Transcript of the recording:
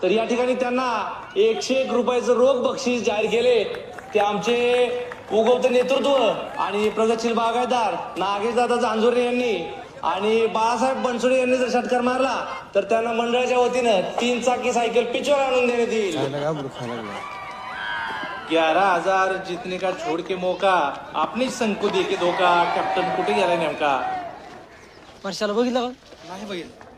तर या ठिकाणी त्यांना 101 रुपयाचं रोख बक्षीस जाहीर केले. ते आमचे उगवते नेतृत्व आणि प्रगतशील बागायतदार नागेशदादा जांजुरे यांनी आणि बाळासाहेब बनसोडे यांनी जर षटकार मारला तर त्यांना मंडळाच्या वतीनं 3 चाकी सायकल पिचवर आणून देण्यात येईल. 11,000 जीतने का छोड़ के मौका आपने संकु दे के धोका. कॅप्टन कुठे गेला नेमका? वर्षाला बघितलं का? नाही बघितलं.